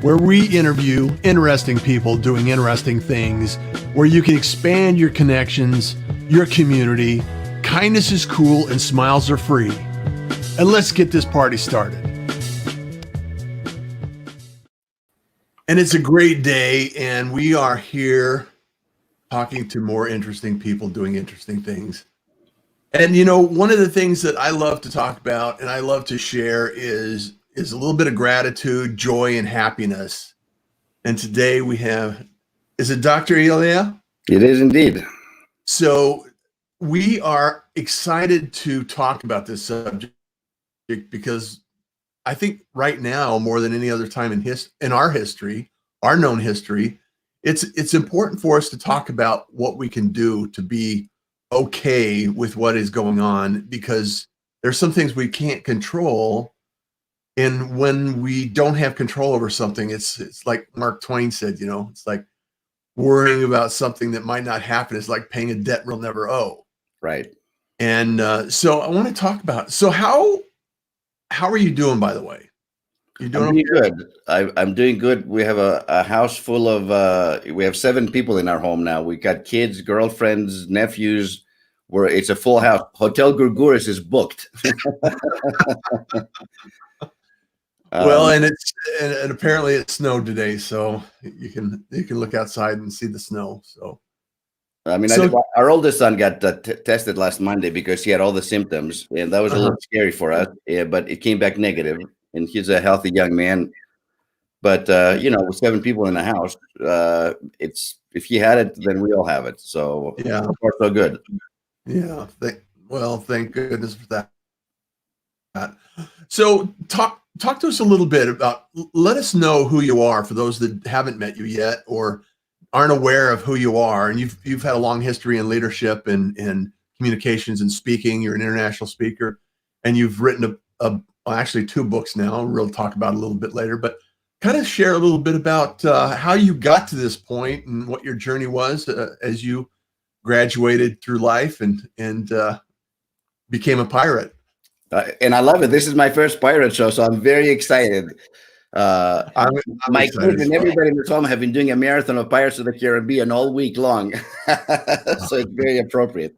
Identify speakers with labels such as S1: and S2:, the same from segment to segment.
S1: where we interview interesting people doing interesting things, where you can expand your connections, your community. Kindness is cool and smiles are free. And let's get this party started. And it's a great day, and we are here talking to more interesting people doing interesting things. And you know, one of the things that I love to talk about and I love to share is a little bit of gratitude, joy, and happiness. And today we have, is it Dr. Elia?
S2: It is indeed.
S1: So we are excited to talk about this subject because I think right now, more than any other time in our history, our known history, it's important for us to talk about what we can do to be okay with what is going on, because there's some things we can't control. And when we don't have control over something, it's like Mark Twain said, you know, it's like worrying about something that might not happen is like paying a debt we'll never owe.
S2: Right.
S1: And so I want to talk about, so how are you doing, by the way?
S2: You doing okay? Good. I'm doing good. We have a house full of, we have 7 people in our home now. We got kids, girlfriends, nephews. It's a full house. Hotel Gourgouris is booked.
S1: Well, and apparently it snowed today, so you can look outside and see the snow. So,
S2: I mean, our oldest son got tested last Monday because he had all the symptoms, and that was a little scary for us. Yeah, but it came back negative, and he's a healthy young man. But you know, with 7 people in the house, if he had it, then we all have it. So
S1: yeah,
S2: so far so good.
S1: Yeah. Thank goodness for that. So talk to us a little bit about, let us know who you are for those that haven't met you yet or aren't aware of who you are. And you've had a long history in leadership and communications and speaking. You're an international speaker, and you've written actually 2 books now. We'll talk about it a little bit later, but kind of share a little bit about how you got to this point and what your journey was as you graduated through life and became a pirate.
S2: And I love it. This is my first pirate show, so I'm very excited. I'm my kids and everybody in this home have been doing a marathon of Pirates of the Caribbean all week long, so it's very appropriate.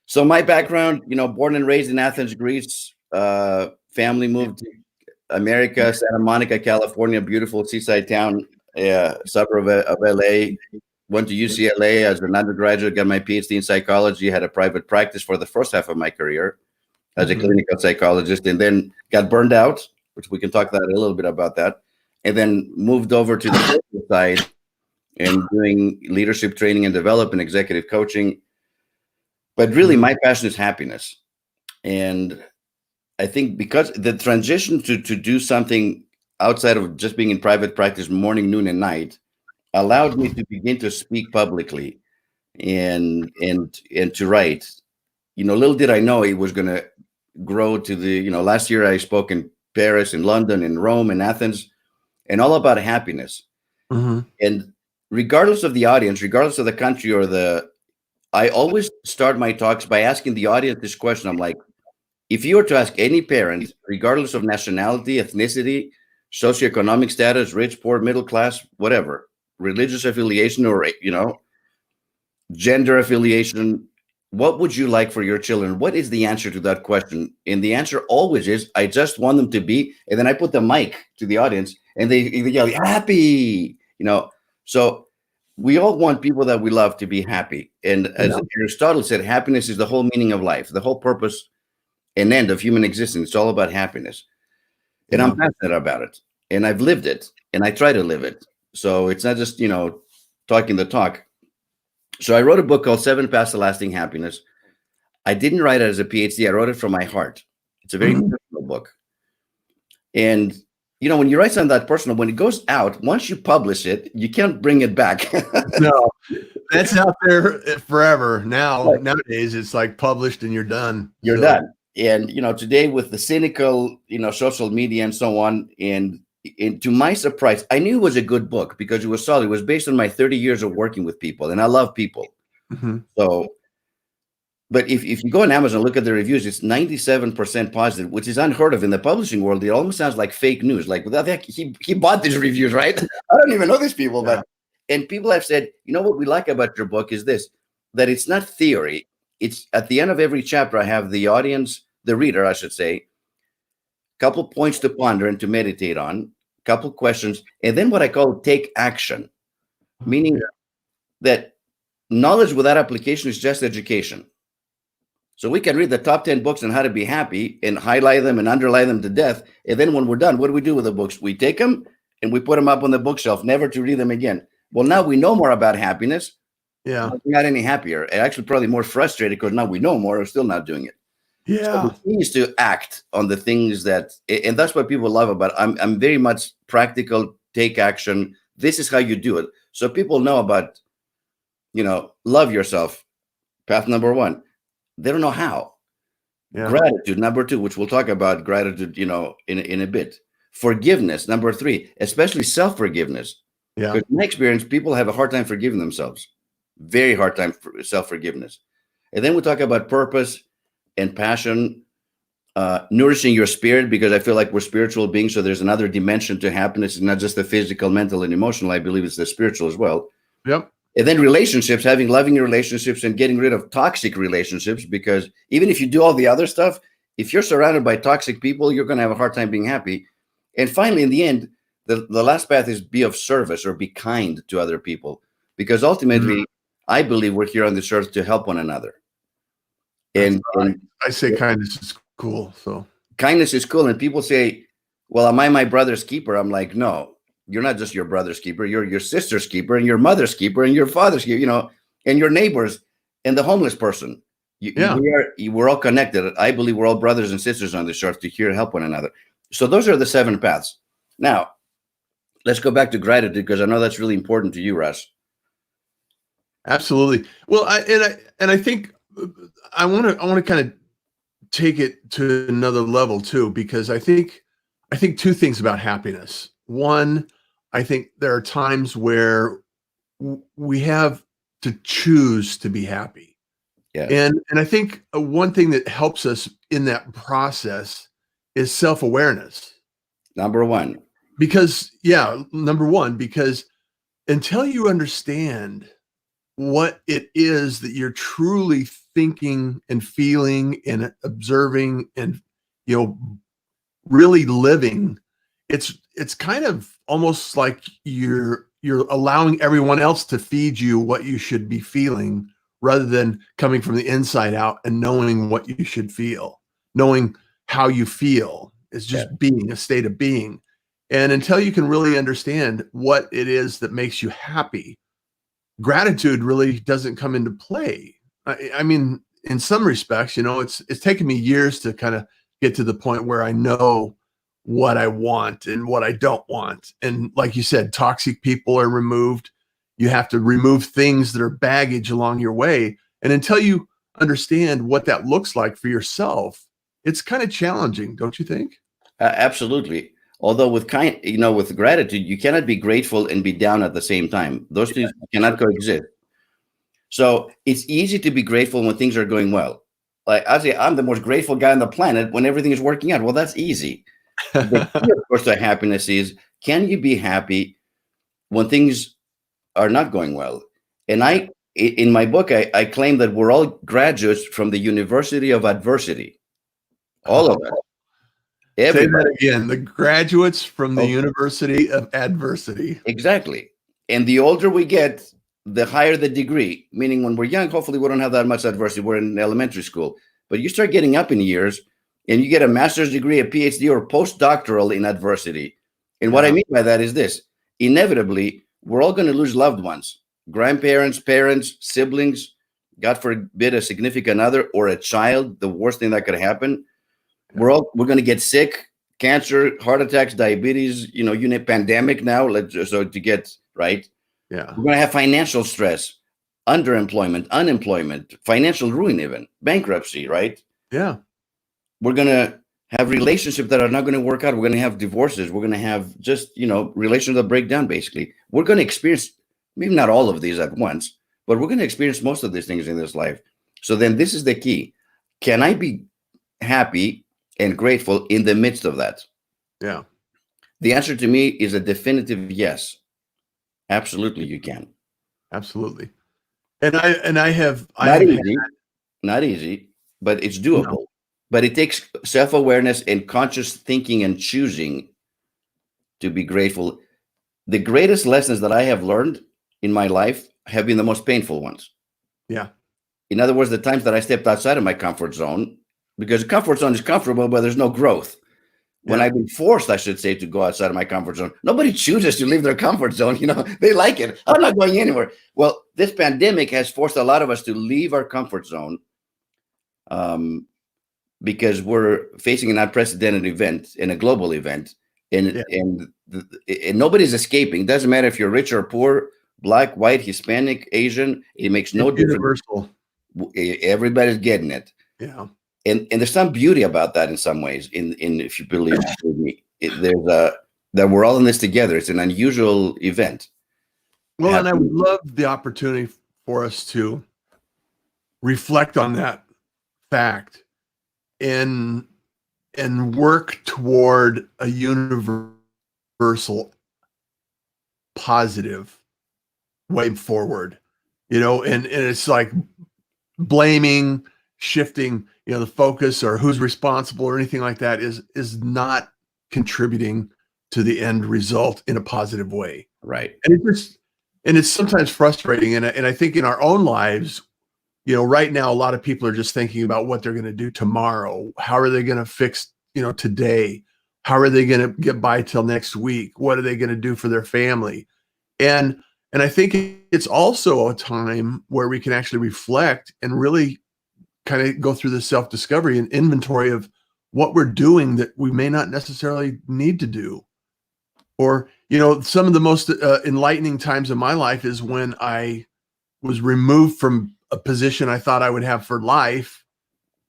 S2: So my background, you know, born and raised in Athens, Greece. Family moved to America, Santa Monica, California, beautiful seaside town, suburb of LA. Went to UCLA as an undergraduate, got my PhD in psychology, had a private practice for the first half of my career as a clinical psychologist, and then got burned out, which we can talk a little bit about that, and then moved over to the corporate side and doing leadership training and development, executive coaching. But really, my passion is happiness. And I think because the transition to do something outside of just being in private practice morning, noon, and night allowed me to begin to speak publicly and to write. You know, little did I know it was going to grow to the, you know, last year I spoke in Paris, in London, in Rome, in Athens, and all about happiness. And regardless of the audience, regardless of the country I always start my talks by asking the audience this question. I'm like, if you were to ask any parent, regardless of nationality, ethnicity, socioeconomic status, rich, poor, middle class, whatever, religious affiliation, or, you know, gender affiliation, what would you like for your children? What is the answer to that question? And the answer always is, I just want them to be, and then I put the mic to the audience and they yell, happy, you know. So we all want people that we love to be happy. And as Aristotle said, happiness is the whole meaning of life, the whole purpose and end of human existence. It's all about happiness. And I'm passionate about it. And I've lived it. And I try to live it. So it's not just, you know, talking the talk. So I wrote a book called 7 Paths to Lasting Happiness. I didn't write it as a PhD. I wrote it from my heart. It's a very personal book. And, you know, when you write something that personal, when it goes out, once you publish it, you can't bring it back.
S1: No, that's out there forever. Nowadays, it's like published and you're done.
S2: You're done. And, you know, today with the cynical, you know, social media and so on, and to my surprise, I knew it was a good book because it was solid. It was based on my 30 years of working with people, and I love people. So But if you go on Amazon, look at the reviews, it's 97% positive, which is unheard of in the publishing world. It almost sounds like fake news. Like, what the heck, he bought these reviews, right? I don't even know these people,
S1: Yeah.
S2: but and people have said, you know what we like about your book is this, that it's not theory. It's at the end of every chapter, I have the audience, the reader, I should say, couple points to ponder and to meditate on, couple questions, and then what I call take action, meaning that knowledge without application is just education. So we can read the top 10 books on how to be happy and highlight them and underline them to death. And then when we're done, what do we do with the books? We take them and we put them up on the bookshelf, never to read them again. Well, now we know more about happiness.
S1: Yeah.
S2: We're not any happier. Actually, probably more frustrated because now we know more, we're still not doing it.
S1: Yeah.
S2: So the key is to act on the things that, and that's what people love about it. I'm very much practical, take action. This is how you do it. So people know about, love yourself. Path number 1. They don't know how.
S1: Yeah.
S2: Gratitude, number 2, which we'll talk about gratitude, in a bit. Forgiveness, number 3, especially self-forgiveness.
S1: Yeah.
S2: Because in my experience, people have a hard time forgiving themselves. Very hard time for self-forgiveness. And then we talk about purpose and passion, nourishing your spirit, because I feel like we're spiritual beings. So there's another dimension to happiness. It's not just the physical, mental, and emotional. I believe it's the spiritual as well.
S1: Yep.
S2: And then relationships, having loving relationships and getting rid of toxic relationships, because even if you do all the other stuff, if you're surrounded by toxic people, you're going to have a hard time being happy. And finally, in the end, the last path is be of service or be kind to other people, because ultimately, I believe we're here on this earth to help one another. And
S1: I say kindness is cool. So
S2: kindness is cool. And people say, well, am I my brother's keeper? I'm like, no. You're not just your brother's keeper. You're your sister's keeper and your mother's keeper and your father's keeper, and your neighbors and the homeless person. We're all connected. I believe we're all brothers and sisters on this earth to here help one another. So those are the 7 paths. Now, let's go back to gratitude, because I know that's really important to you, Russ.
S1: Absolutely. Well, I think I want to kind of take it to another level too, because I think 2 things about happiness. One, I think there are times where we have to choose to be happy.
S2: Yeah.
S1: And I think one thing that helps us in that process is self-awareness.
S2: Number 1.
S1: Because until you understand what it is that you're truly thinking and feeling and observing and, really living, it's kind of almost like you're allowing everyone else to feed you what you should be feeling, rather than coming from the inside out and knowing what you should feel. Knowing how you feel is just being, a state of being. And until you can really understand what it is that makes you happy, gratitude really doesn't come into play. I mean, in some respects, it's taken me years to kind of get to the point where I know what I want and what I don't want. And like you said, toxic people are removed. You have to remove things that are baggage along your way. And until you understand what that looks like for yourself, it's kind of challenging, don't you think?
S2: Absolutely. Although with with gratitude, you cannot be grateful and be down at the same time. Those things cannot coexist. So it's easy to be grateful when things are going well. Like I say, I'm the most grateful guy on the planet when everything is working out. Well, that's easy. The key, of course, to happiness is, can you be happy when things are not going well? And in my book, I claim that we're all graduates from the University of Adversity. All of us. Everybody.
S1: Say that again. The graduates from the University of Adversity.
S2: Exactly. And the older we get, the higher the degree. Meaning when we're young, hopefully we don't have that much adversity. We're in elementary school. But you start getting up in years and you get a master's degree, a PhD, or postdoctoral in adversity. And what I mean by that is this. Inevitably, we're all going to lose loved ones. Grandparents, parents, siblings, God forbid, a significant other or a child, the worst thing that could happen. We're going to get sick, cancer, heart attacks, diabetes, pandemic now. So to get right.
S1: Yeah.
S2: We're going to have financial stress, underemployment, unemployment, financial ruin, even bankruptcy, right?
S1: Yeah.
S2: We're going to have relationships that are not going to work out. We're going to have divorces. We're going to have just, relations that break down, basically. We're going to experience, maybe not all of these at once, but we're going to experience most of these things in this life. So then this is the key. Can I be happy and grateful in the midst of that?
S1: Yeah.
S2: The answer to me is a definitive yes. Absolutely, you can.
S1: Absolutely. And I have
S2: Not easy, but it's
S1: no,
S2: doable. But it takes self-awareness and conscious thinking and choosing to be grateful. The greatest lessons that I have learned in my life have been the most painful ones.
S1: yeah.
S2: In other words, the times that I stepped outside of my comfort zone, because the comfort zone is comfortable, but there's no growth. When
S1: Yeah.
S2: I've been forced, I should say, to go outside of my comfort zone. Nobody chooses to leave their comfort zone. They like it. I'm not going anywhere. Well, this pandemic has forced a lot of us to leave our comfort zone, because we're facing an unprecedented event and a global event, and
S1: Yeah.
S2: and nobody's escaping. It doesn't matter if you're rich or poor, black, white, Hispanic, Asian. It makes no
S1: It's
S2: difference.
S1: universal.
S2: Everybody's getting it.
S1: Yeah.
S2: And there's some beauty about that in some ways. In if you believe me, that we're all in this together. It's an unusual event.
S1: Well, and I would love the opportunity for us to reflect on that fact and work toward a universal positive way forward. And it's like blaming, shifting, the focus or who's responsible or anything like that is not contributing to the end result in a positive way.
S2: Right.
S1: And it's sometimes frustrating. And I think in our own lives, right now, a lot of people are just thinking about what they're going to do tomorrow. How are they going to fix, today? How are they going to get by till next week? What are they going to do for their family? And I think it's also a time where we can actually reflect and really kind of go through the self-discovery and inventory of what we're doing that we may not necessarily need to do. Or, some of the most enlightening times in my life is when I was removed from a position I thought I would have for life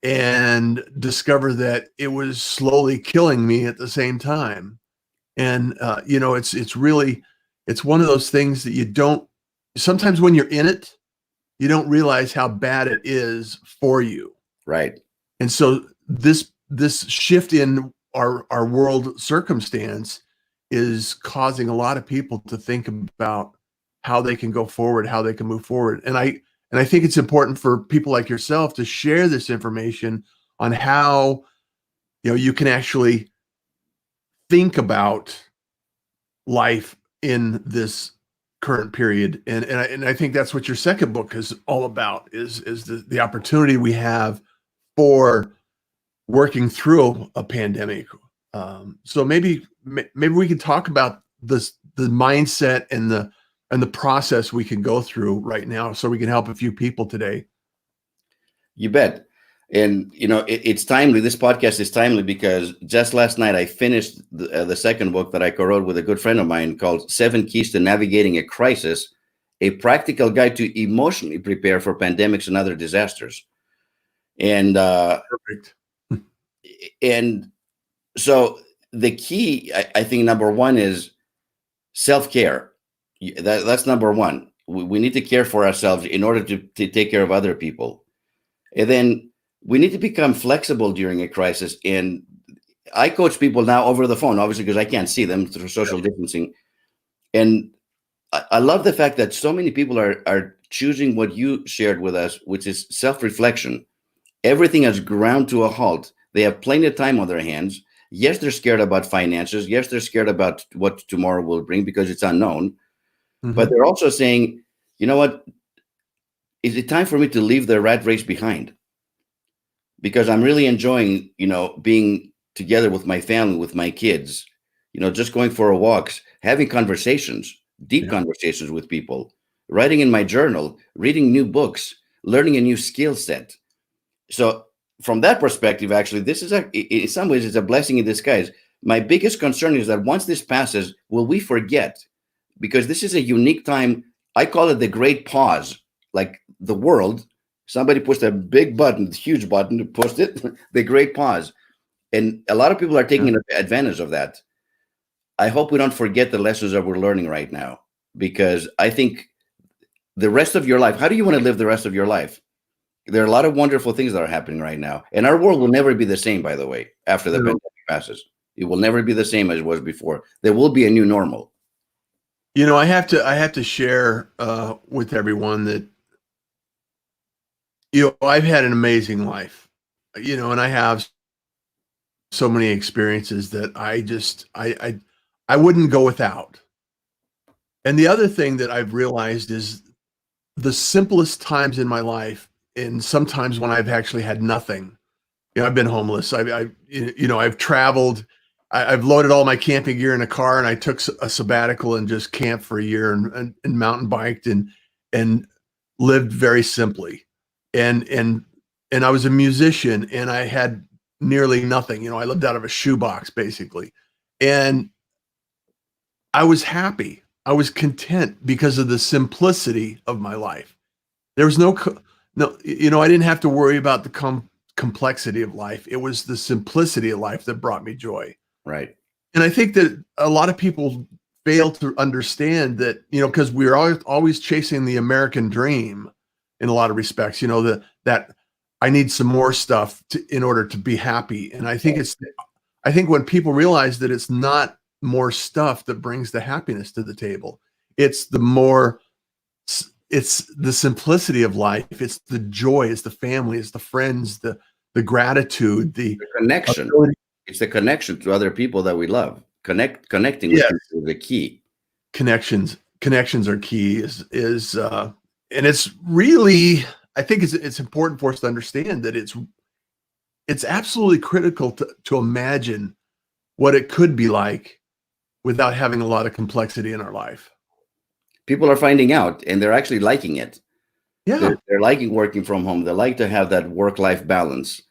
S1: and discover that it was slowly killing me at the same time. And, it's one of those things that sometimes when you're in it, you don't realize how bad it is for you.
S2: Right.
S1: And so this shift in our world circumstance is causing a lot of people to think about how they can go forward, how they can move forward. And I think it's important for people like yourself to share this information on how, you can actually think about life in this current period. And I think that's what your second book is all about, is the opportunity we have for working through a pandemic. So maybe we can talk about the mindset and the process we can go through right now, so we can help a few people today.
S2: You bet. And it's timely. This podcast is timely because just last night I finished the second book that I co-wrote with a good friend of mine called 7 Keys to Navigating a Crisis: A Practical Guide to Emotionally Prepare for Pandemics and Other Disasters. And
S1: Perfect.
S2: and so the key, I think, number one is self-care. That's number one. We need to care for ourselves in order to take care of other people. And then we need to become flexible during a crisis. And I coach people now over the phone, obviously, because I can't see them through social distancing. And I love the fact that so many people are choosing what you shared with us, which is self-reflection. Everything has ground to a halt. They have plenty of time on their hands. Yes, they're scared about finances. Yes, they're scared about what tomorrow will bring because it's unknown.
S1: Mm-hmm.
S2: But they're also saying, you know what? Is it time for me to leave the rat race behind? Because I'm really enjoying, being together with my family, with my kids, just going for walks, having conversations, deep conversations with people, writing in my journal, reading new books, learning a new skill set. So from that perspective, actually, this is in some ways, it's a blessing in disguise. My biggest concern is that once this passes, will we forget? Because this is a unique time. I call it the great pause. Like the world, somebody pushed a big button, huge button, pushed it, the great pause. And a lot of people are taking advantage of that. I hope we don't forget the lessons that we're learning right now, because I think the rest of your life, how do you want to live the rest of your life? There are a lot of wonderful things that are happening right now, and our world will never be the same. By the way, after the pandemic passes, it will never be the same as it was before. There will be a new normal.
S1: I have to share with everyone that I've had an amazing life, and I have so many experiences that I wouldn't go without. And the other thing that I've realized is the simplest times in my life, and sometimes when I've actually had nothing. I've been homeless. I've traveled. I've loaded all my camping gear in a car, and I took a sabbatical and just camped for a year and mountain biked and lived very simply. And I was a musician, and I had nearly nothing. I lived out of a shoebox basically, and I was happy. I was content because of the simplicity of my life. There was no, I didn't have to worry about the complexity of life. It was the simplicity of life that brought me joy.
S2: Right.
S1: And I think that a lot of people fail to understand that, because we're always chasing the American dream in a lot of respects, that I need some more stuff in order to be happy. And I think when people realize that it's not more stuff that brings the happiness to the table, it's the simplicity of life. It's the joy, it's the family, it's the friends, the gratitude, the
S2: connection.
S1: ability.
S2: It's the connection to other people that we love. Connecting with people is the key.
S1: Connections are key. And it's really, I think it's important for us to understand that it's absolutely critical to imagine what it could be like without having a lot of complexity in our life.
S2: People are finding out, and they're actually liking it.
S1: Yeah.
S2: They're liking working from home. They like to have that work-life balance.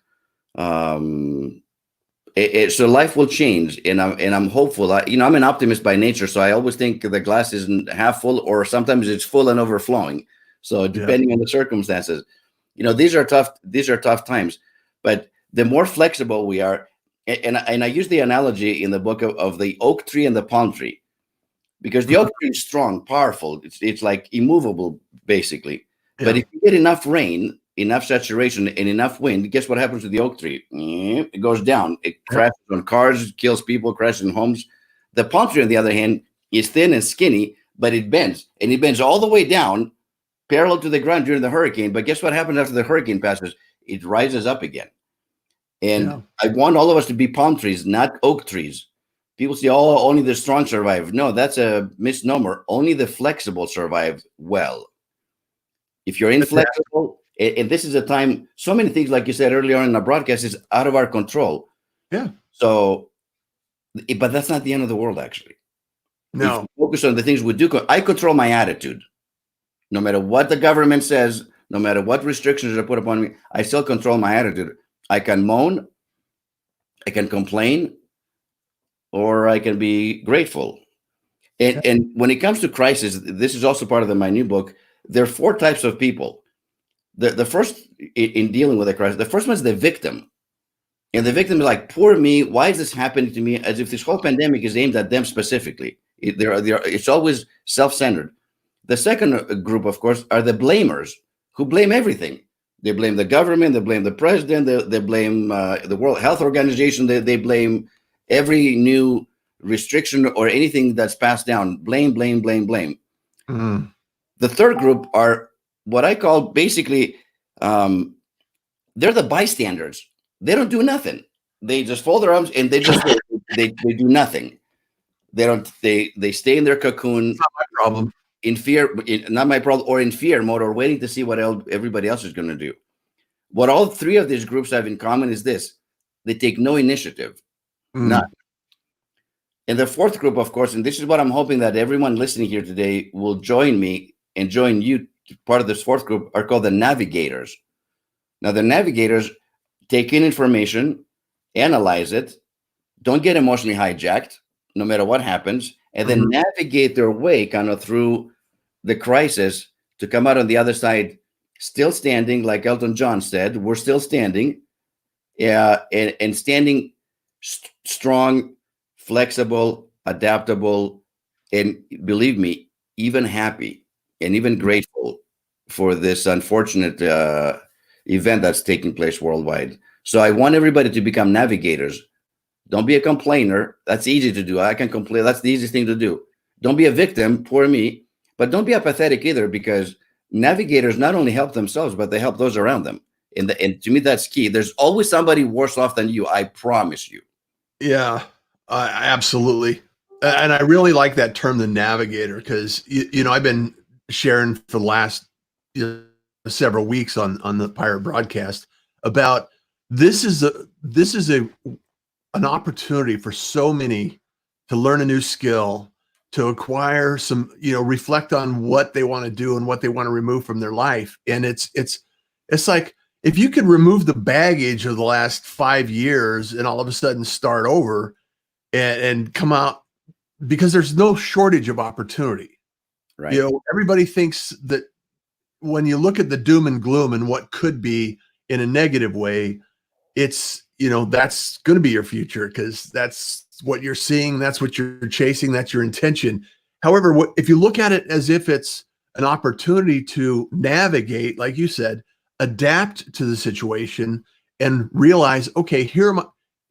S2: So life will change, and I'm hopeful. I'm an optimist by nature, so I always think the glass isn't half full, or sometimes it's full and overflowing. So depending on the circumstances, these are tough times. But the more flexible we are, and I use the analogy in the book of the oak tree and the palm tree, because the oak tree is strong, powerful. It's like immovable, basically. Yeah. But if you get enough rain, enough saturation, and enough wind, guess what happens to the oak tree? It goes down. It crashes on cars, kills people, crashes in homes. The palm tree, on the other hand, is thin and skinny, but it bends. And it bends all the way down, parallel to the ground during the hurricane. But guess what happens after the hurricane passes? It rises up again. And I want all of us to be palm trees, not oak trees. People say, oh, only the strong survive. No, that's a misnomer. Only the flexible survive well. If you're inflexible, and this is a time, so many things, like you said earlier on in the broadcast, is out of our control.
S1: Yeah.
S2: So, but that's not the end of the world, actually.
S1: No.
S2: If you focus on the things we do, I control my attitude. No matter what the government says, no matter what restrictions are put upon me, I still control my attitude. I can moan, I can complain, or I can be grateful. And when it comes to crisis, this is also part of my new book. There are 4 types of people. The first, in dealing with a crisis, the first one is the victim. And the victim is like, poor me, why is this happening to me? As if this whole pandemic is aimed at them specifically. It's always self-centered. The second group, of course, are the blamers, who blame everything. They blame the government, they blame the president, they blame the World Health Organization, they blame every new restriction or anything that's passed down. Blame, blame, blame, blame. Mm. The third group are what I call basically, they're the bystanders. They don't do nothing. They just fold their arms and they just they do nothing. They stay in their cocoon.
S1: It's not my problem.
S2: In fear, not my problem, or in fear mode, or waiting to see what everybody else is going to do. What all 3 of these groups have in common is this: they take no initiative. None. And the fourth group, of course, and this is what I'm hoping that everyone listening here today will join me and join you. Part of this fourth group are called the navigators. Now, the navigators take in information, analyze it, don't get emotionally hijacked, no matter what happens, and then navigate their way kind of through the crisis to come out on the other side, still standing, like Elton John said, we're still standing, and standing strong, flexible, adaptable, and believe me, even happy and even grateful for this unfortunate event that's taking place worldwide. So I want everybody to become navigators. Don't be a complainer. That's easy to do. I can complain. That's the easiest thing to do. Don't be a victim, poor me, but don't be apathetic either, because navigators not only help themselves, but they help those around them. And to me, that's key. There's always somebody worse off than you. I promise you.
S1: Yeah, absolutely. And I really like that term, the navigator, because I've been sharing for the last several weeks on the Pirate broadcast about this is an opportunity for so many to learn a new skill, to acquire some, reflect on what they want to do and what they want to remove from their life. And it's like, if you could remove the baggage of the last 5 years and all of a sudden start over and come out, because there's no shortage of opportunity.
S2: Right.
S1: Everybody thinks that when you look at the doom and gloom and what could be in a negative way, it's, that's going to be your future, because that's what you're seeing. That's what you're chasing. That's your intention. However, if you look at it as if it's an opportunity to navigate, like you said, adapt to the situation and realize, okay, here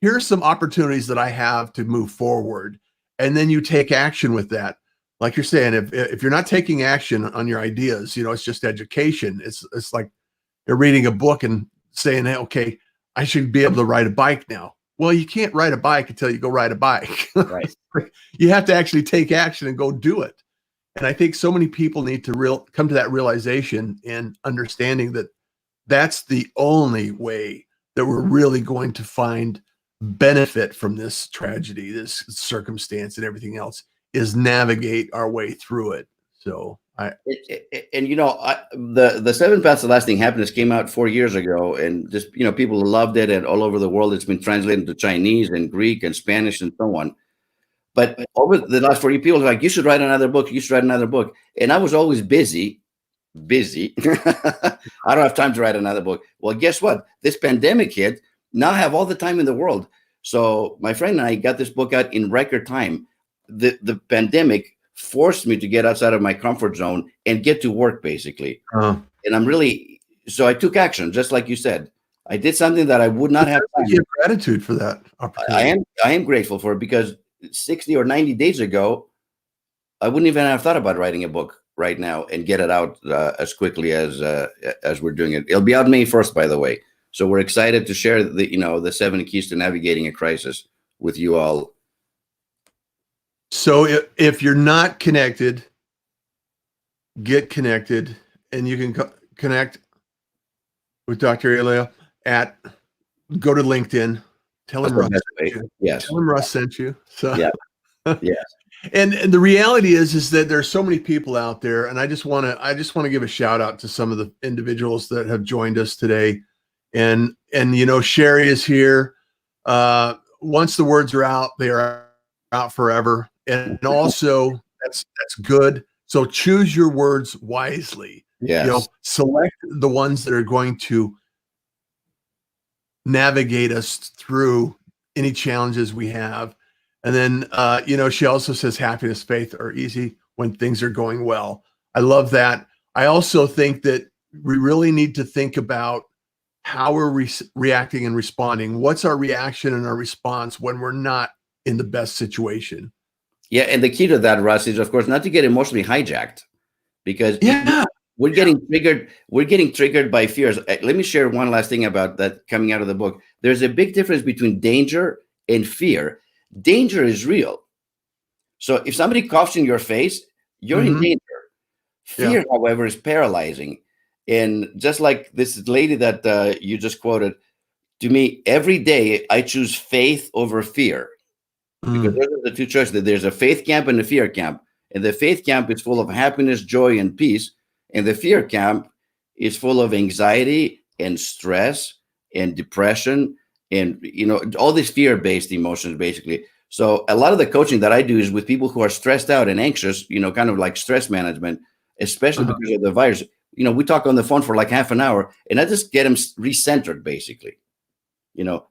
S1: are some opportunities that I have to move forward. And then you take action with that. Like you're saying, if you're not taking action on your ideas, it's just education. It's like you're reading a book and saying, hey, okay, I should be able to ride a bike now. Well, you can't ride a bike until you go ride a bike.
S2: Right.
S1: You have to actually take action and go do it. And I think so many people need to come to that realization and understanding that that's the only way that we're really going to find benefit from this tragedy, this circumstance, and everything else, is navigate our way through it. So
S2: the 7 Paths of Lasting Happiness came out 4 years ago, and just, people loved it, and all over the world it's been translated to Chinese and Greek and Spanish and so on. But over the last 4 years, people are like, you should write another book. You should write another book. And I was always busy. I don't have time to write another book. Well, guess what? This pandemic hit. Now I have all the time in the world. So my friend and I got this book out in record time. The pandemic forced me to get outside of my comfort zone and get to work, basically. And so I took action, just like you said. I did something that I would not have time.
S1: Give gratitude for that opportunity.
S2: I am grateful for it, because 60 or 90 days ago, I wouldn't even have thought about writing a book right now and get it out as quickly as we're doing it. It'll be out May 1st, by the way. So we're excited to share the 7 keys to navigating a crisis with you all.
S1: So if you're not connected, get connected, and you can connect with Dr. Elia go to LinkedIn. Tell him Russ sent you.
S2: Yes.
S1: Tell him Russ sent you. So
S2: yeah. Yes.
S1: And the reality is that there's so many people out there, and I just want to give a shout out to some of the individuals that have joined us today. And Sherry is here. Once the words are out, they are out forever. And also that's good. So choose your words wisely.
S2: Yes.
S1: Select the ones that are going to navigate us through any challenges we have. And then, she also says happiness, faith are easy when things are going well. I love that. I also think that we really need to think about how we're reacting and responding. What's our reaction and our response when we're not in the best situation?
S2: Yeah. And the key to that, Russ, is, of course, not to get emotionally hijacked, because we're getting triggered. We're getting triggered by fears. Let me share one last thing about that coming out of the book. There's a big difference between danger and fear. Danger is real. So if somebody coughs in your face, you're in danger. Fear, however, is paralyzing. And just like this lady that you just quoted, to me, every day I choose faith over fear. Because those are the two choices. There's a faith camp and a fear camp. And the faith camp is full of happiness, joy, and peace. And the fear camp is full of anxiety and stress and depression and, all these fear-based emotions, basically. So a lot of the coaching that I do is with people who are stressed out and anxious, kind of like stress management, especially because of the virus. We talk on the phone for like half an hour, and I just get them recentered, basically.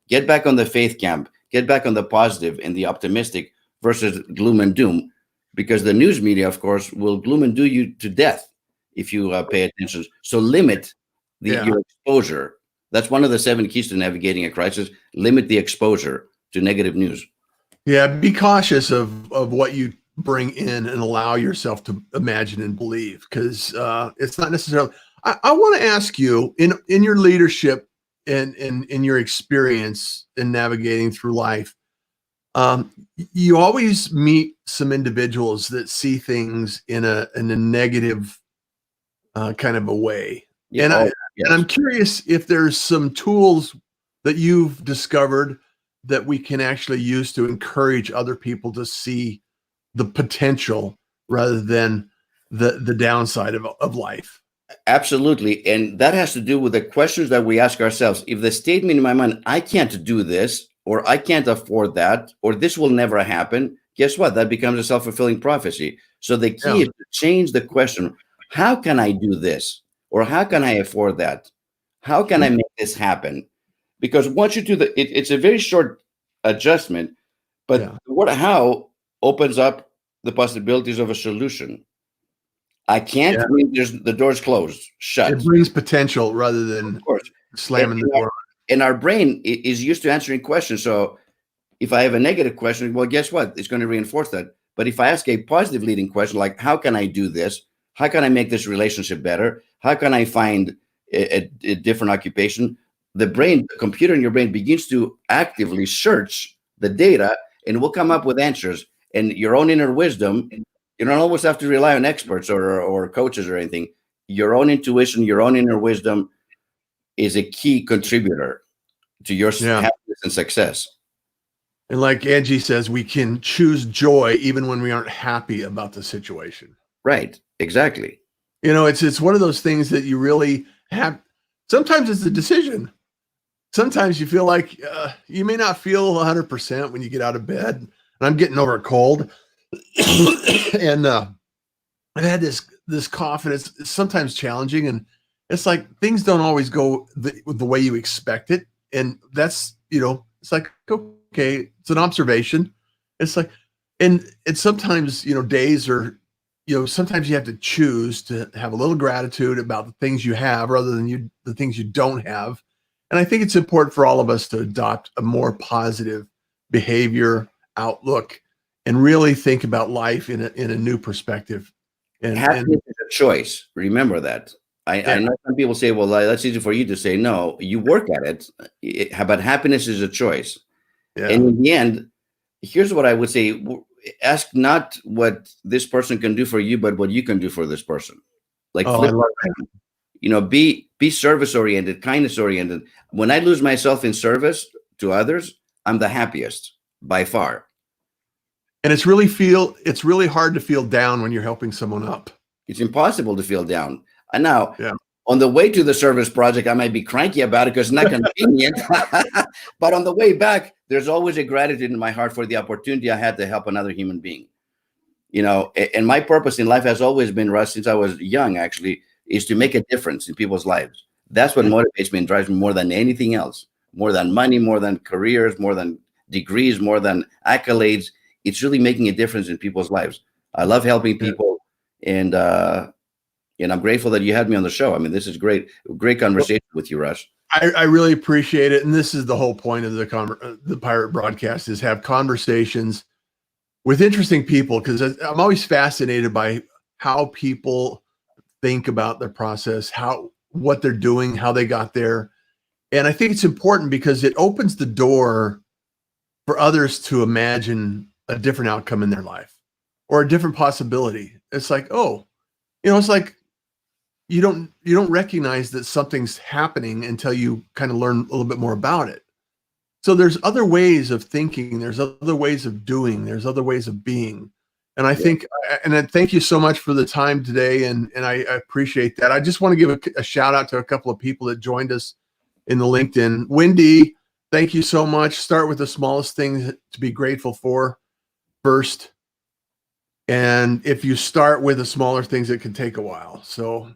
S2: Get back on the faith camp, get back on the positive and the optimistic versus gloom and doom, because the news media, of course, will gloom and doom you to death if you pay attention. So limit your exposure. That's one of the 7 keys to navigating a crisis. Limit the exposure to negative news.
S1: Yeah, be cautious of what you bring in and allow yourself to imagine and believe, because it's not necessarily. I want to ask you, in your leadership and in your experience in navigating through life, you always meet some individuals that see things in a negative kind of a way.
S2: Yeah.
S1: And I'm curious if there's some tools that you've discovered that we can actually use to encourage other people to see the potential rather than the downside of life.
S2: Absolutely. And that has to do with the questions that we ask ourselves. If the statement in my mind, I can't do this, or I can't afford that, or this will never happen, guess what? That becomes a self-fulfilling prophecy. So the key is to change the question. How can I do this? Or how can I afford that? How can I make this happen? Because once you do it's a very short adjustment, but the word how opens up the possibilities of a solution. I can't mean the door's closed, shut.
S1: It brings potential rather than slamming the door.
S2: And our brain is used to answering questions. So if I have a negative question, well, guess what? It's going to reinforce that. But if I ask a positive leading question, like, how can I do this? How can I make this relationship better? How can I find a different occupation? The computer in your brain begins to actively search the data and will come up with answers. And your own inner wisdom, you don't always have to rely on experts or coaches or anything. Your own intuition, your own inner wisdom is a key contributor to your happiness and success.
S1: And like Angie says, we can choose joy even when we aren't happy about the situation.
S2: Right. Exactly.
S1: It's one of those things that you really have. Sometimes it's a decision. Sometimes you feel like you may not feel 100% when you get out of bed. And I'm getting over a cold. And I've had this cough, and it's sometimes challenging, and it's like things don't always go the way you expect it. And that's, it's like, okay, it's an observation. It's like, and sometimes, days are, sometimes you have to choose to have a little gratitude about the things you have rather than the things you don't have. And I think it's important for all of us to adopt a more positive behavior outlook and really think about life in a new perspective. And
S2: happiness is a choice. Remember that. I know some people say, well, that's easy for you to say. No, you work at it. But happiness is a choice. Yeah. And in the end, here's what I would say. Ask not what this person can do for you, but what you can do for this person. Like, be service oriented, kindness oriented. When I lose myself in service to others, I'm the happiest by far.
S1: And it's really hard to feel down when you're helping someone up.
S2: It's impossible to feel down. And now, on the way to the service project, I might be cranky about it because it's not convenient. But on the way back, there's always a gratitude in my heart for the opportunity I had to help another human being. And my purpose in life has always been, Russ, since I was young, actually, is to make a difference in people's lives. That's what motivates me and drives me more than anything else, more than money, more than careers, more than degrees, more than accolades. It's really making a difference in people's lives. I love helping people, and I'm grateful that you had me on the show. I mean, this is great conversation with you, Russ.
S1: I really appreciate it, and this is the whole point of the Pirate Broadcast, is have conversations with interesting people, because I'm always fascinated by how people think about their process, what they're doing, how they got there, and I think it's important because it opens the door for others to imagine a different outcome in their life or a different possibility. It's like, it's like you don't recognize that something's happening until you kind of learn a little bit more about it. So there's other ways of thinking, there's other ways of doing, there's other ways of being. And I think, and thank you so much for the time today. And I appreciate that. I just want to give a shout out to a couple of people that joined us in the LinkedIn. Wendy, thank you so much. Start with the smallest things to be grateful for first. And if you start with the smaller things, it can take a while. So,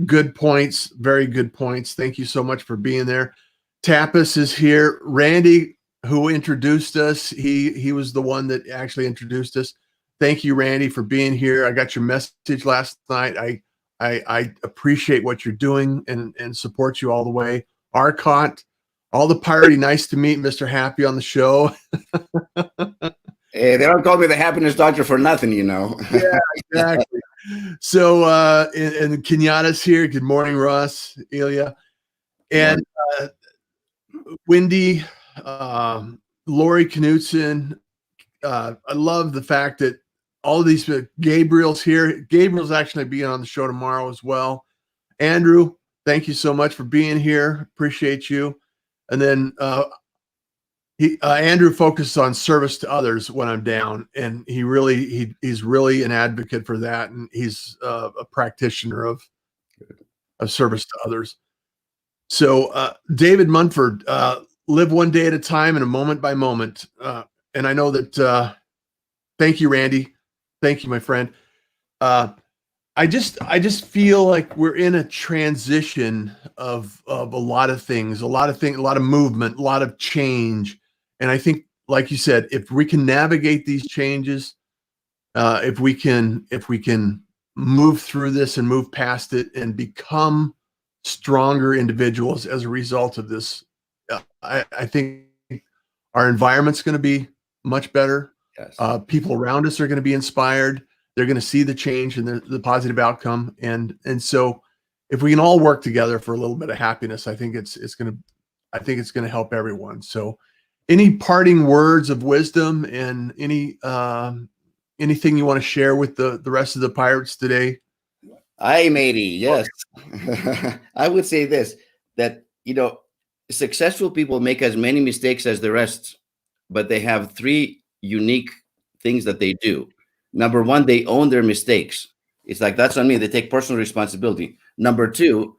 S1: good points, very good points. Thank you so much for being there. Tapas is here. Randy, who introduced us, he was the one that actually introduced us. Thank you, Randy, for being here. I got your message last night. I appreciate what you're doing and support you all the way. Arcot, all the piratey, nice to meet Mr. Happy on the show.
S2: Hey, they don't call me the happiness doctor for nothing, you know.
S1: Yeah, exactly. So, and Kenyatta's here. Good morning, Russ, Elia, and Wendy, Lori Knutson. I love the fact that all of these, Gabriel's here. Gabriel's actually being on the show tomorrow as well. Andrew, thank you so much for being here. Appreciate you. And then Andrew focuses on service to others when I'm down, and he's really an advocate for that, and he's a practitioner of service to others. So David Munford, live one day at a time and a moment by moment. And I know that. Thank you, Randy. Thank you, my friend. I just feel like we're in a transition of a lot of things, a lot of movement, a lot of change. And I think, like you said, if we can navigate these changes, if we can move through this and move past it and become stronger individuals as a result of this, I think our environment's going to be much better.
S2: Yes.
S1: People around us are going to be inspired. They're going to see the change and the positive outcome. And so if we can all work together for a little bit of happiness, I think it's going to help everyone. So any parting words of wisdom and anything you want to share with the rest of the pirates today?
S2: Aye, matey. Yes. I would say this, that, successful people make as many mistakes as the rest, but they have three unique things that they do. Number one, they own their mistakes. It's like, that's on me. They take personal responsibility. Number two,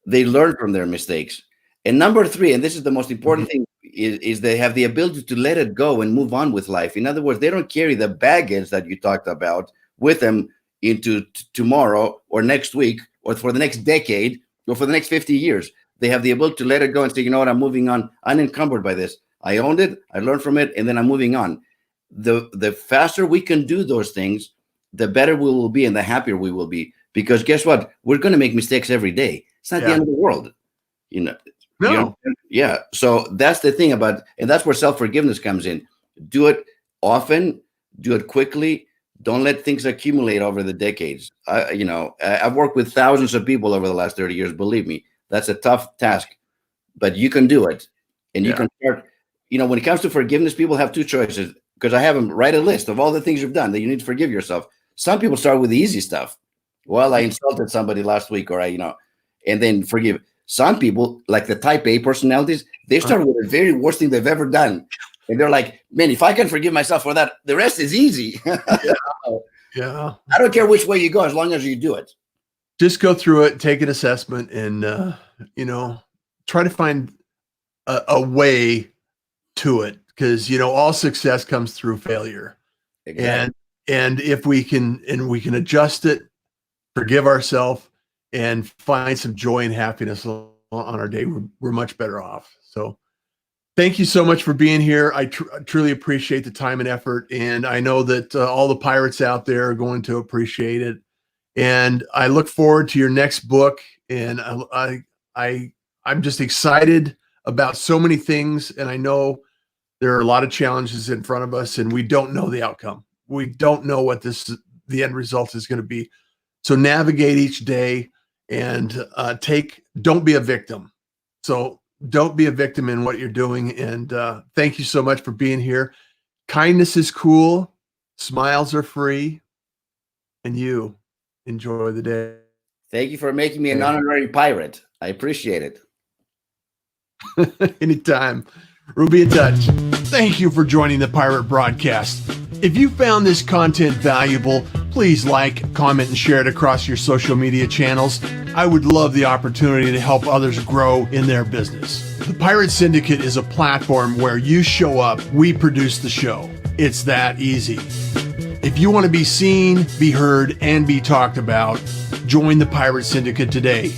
S2: they learn from their mistakes. And number three, and this is the most important thing, is they have the ability to let it go and move on with life. In other words, they don't carry the baggage that you talked about with them into tomorrow or next week or for the next decade or for the next 50 years. They have the ability to let it go and say, you know what, I'm moving on, unencumbered by this. I owned it, I learned from it, and then I'm moving on. The faster we can do those things, the better we will be and the happier we will be. Because guess what? We're going to make mistakes every day. It's not the end of the world.
S1: No.
S2: Yeah. So that's the thing about, and that's where self-forgiveness comes in. Do it often, do it quickly. Don't let things accumulate over the decades. I've worked with thousands of people over the last 30 years. Believe me, that's a tough task, but you can do it. And you can start, when it comes to forgiveness, people have two choices, because I have them write a list of all the things you've done that you need to forgive yourself. Some people start with the easy stuff. Well, I insulted somebody last week, or and then forgive. Some people, like the type A personalities, they start with the very worst thing they've ever done. And they're like, man, if I can forgive myself for that, the rest is easy.
S1: Yeah.
S2: I don't care which way you go, as long as you do it.
S1: Just go through it, take an assessment, and, try to find a way to it. Because, all success comes through failure.
S2: Exactly.
S1: And if we can adjust it, forgive ourselves, and find some joy and happiness on our day, we're much better off. So thank you so much for being here. I truly appreciate the time and effort. And I know that all the pirates out there are going to appreciate it. And I look forward to your next book. And I'm just excited about so many things. And I know there are a lot of challenges in front of us, and we don't know the outcome. We don't know what the end result is going to be. So navigate each day and don't be a victim. So don't be a victim in what you're doing. And thank you so much for being here. Kindness is cool. Smiles are free. And you enjoy the day.
S2: Thank you for making me an honorary pirate. I appreciate it.
S1: Anytime. We'll be in touch. Thank you for joining the Pirate Broadcast. If you found this content valuable, please like, comment, and share it across your social media channels. I would love the opportunity to help others grow in their business. The Pirate Syndicate is a platform where you show up, we produce the show. It's that easy. If you want to be seen, be heard, and be talked about, join the Pirate Syndicate today.